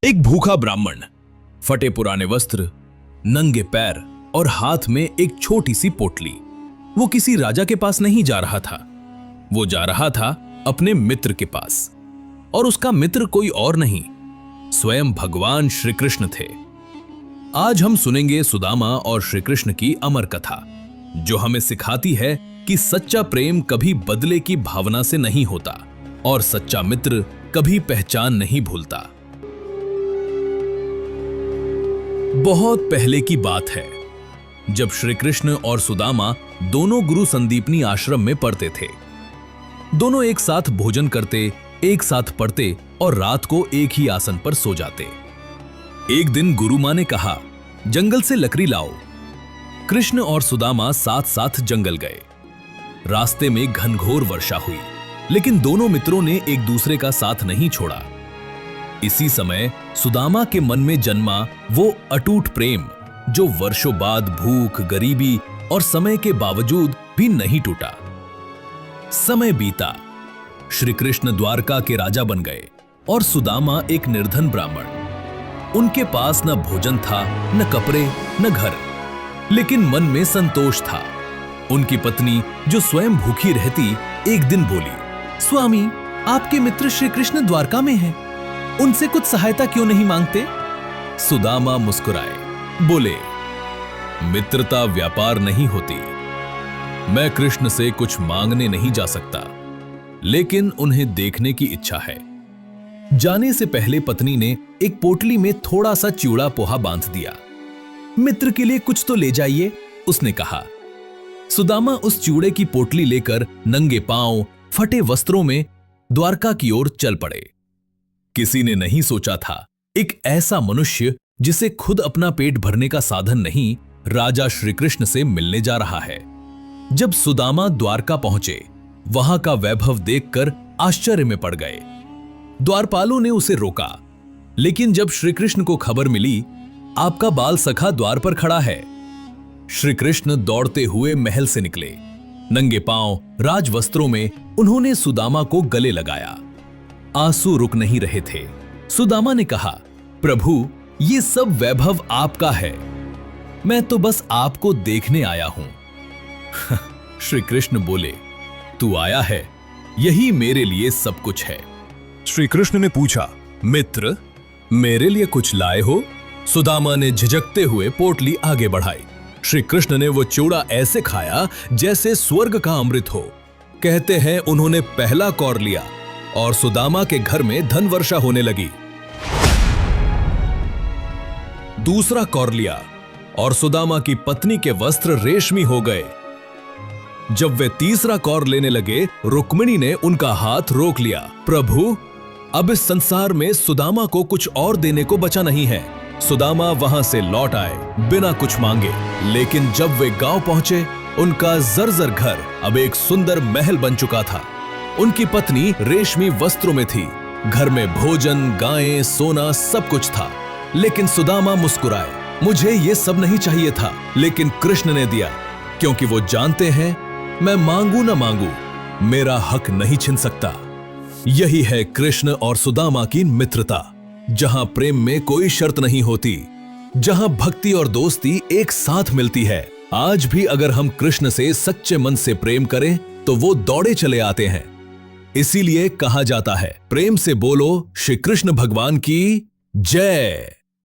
एक भूखा ब्राह्मण, फटे पुराने वस्त्र, नंगे पैर और हाथ में एक छोटी सी पोटली। वो किसी राजा के पास नहीं जा रहा था, वो जा रहा था अपने मित्र के पास। और उसका मित्र कोई और नहीं, स्वयं भगवान श्री कृष्ण थे। आज हम सुनेंगे सुदामा और श्री कृष्ण की अमर कथा, जो हमें सिखाती है कि सच्चा प्रेम कभी बदले की भावना से नहीं होता और सच्चा मित्र कभी पहचान नहीं भूलता। बहुत पहले की बात है, जब श्री कृष्ण और सुदामा दोनों गुरु संदीपनी आश्रम में पढ़ते थे। दोनों एक साथ भोजन करते, एक साथ पढ़ते और रात को एक ही आसन पर सो जाते। एक दिन गुरु मां ने कहा, जंगल से लकड़ी लाओ। कृष्ण और सुदामा साथ साथ जंगल गए। रास्ते में घनघोर वर्षा हुई, लेकिन दोनों मित्रों ने एक दूसरे का साथ नहीं छोड़ा। इसी समय सुदामा के मन में जन्मा वो अटूट प्रेम, जो वर्षों बाद भूख, गरीबी और समय के बावजूद भी नहीं टूटा। समय बीता, श्री कृष्ण द्वारका के राजा बन गए और सुदामा एक निर्धन ब्राह्मण। उनके पास न भोजन था, न कपड़े, न घर, लेकिन मन में संतोष था। उनकी पत्नी, जो स्वयं भूखी रहती, एक दिन बोली, स्वामी, आपके मित्र श्री कृष्ण द्वारका में हैं, उनसे कुछ सहायता क्यों नहीं मांगते? सुदामा मुस्कुराए, बोले, मित्रता व्यापार नहीं होती। मैं कृष्ण से कुछ मांगने नहीं जा सकता, लेकिन उन्हें देखने की इच्छा है। जाने से पहले पत्नी ने एक पोटली में थोड़ा सा चिवड़ा पोहा बांध दिया। मित्र के लिए कुछ तो ले जाइए, उसने कहा। सुदामा उस चिवड़े की पोटली लेकर नंगे पांव, फटे वस्त्रों में द्वारका की ओर चल पड़े। किसी ने नहीं सोचा था, एक ऐसा मनुष्य जिसे खुद अपना पेट भरने का साधन नहीं, राजा श्री कृष्ण से मिलने जा रहा है। जब सुदामा द्वारका पहुंचे, वहां का वैभव देखकर आश्चर्य में पड़ गए। द्वारपालों ने उसे रोका, लेकिन जब श्री कृष्ण को खबर मिली, आपका बाल सखा द्वार पर खड़ा है, श्री कृष्ण दौड़ते हुए महल से निकले। नंगे पांव, राज वस्त्रों में उन्होंने सुदामा को गले लगाया। आंसू रुक नहीं रहे थे। सुदामा ने कहा, प्रभु, ये सब वैभव आपका है, मैं तो बस आपको देखने आया हूं। श्री कृष्ण बोले, तू आया है, यही मेरे लिए सब कुछ है। श्री कृष्ण ने पूछा, मित्र, मेरे लिए कुछ लाए हो? सुदामा ने झिझकते हुए पोटली आगे बढ़ाई। श्री कृष्ण ने वो चिवड़ा ऐसे खाया जैसे स्वर्ग का अमृत हो। कहते हैं उन्होंने पहला कौर लिया और सुदामा के घर में धन वर्षा होने लगी। दूसरा कौर लिया और सुदामा की पत्नी के वस्त्र रेशमी हो गए। जब वे तीसरा कौर लेने लगे, रुक्मिणी ने उनका हाथ रोक लिया। प्रभु, अब इस संसार में सुदामा को कुछ और देने को बचा नहीं है। सुदामा वहां से लौट आए बिना कुछ मांगे, लेकिन जब वे गांव पहुंचे, उनका जर्जर घर अब एक सुंदर महल बन चुका था। उनकी पत्नी रेशमी वस्त्रों में थी। घर में भोजन, गायें, सोना सब कुछ था। लेकिन सुदामा मुस्कुराए, मुझे ये सब नहीं चाहिए था, लेकिन कृष्ण ने दिया, क्योंकि वो जानते हैं मैं मांगू न मांगू, मेरा हक नहीं छिन सकता। यही है कृष्ण और सुदामा की मित्रता, जहां प्रेम में कोई शर्त नहीं होती, जहां भक्ति और दोस्ती एक साथ मिलती है। आज भी अगर हम कृष्ण से सच्चे मन से प्रेम करें, तो वो दौड़े चले आते हैं। इसीलिए कहा जाता है, प्रेम से बोलो श्री कृष्ण भगवान की जय।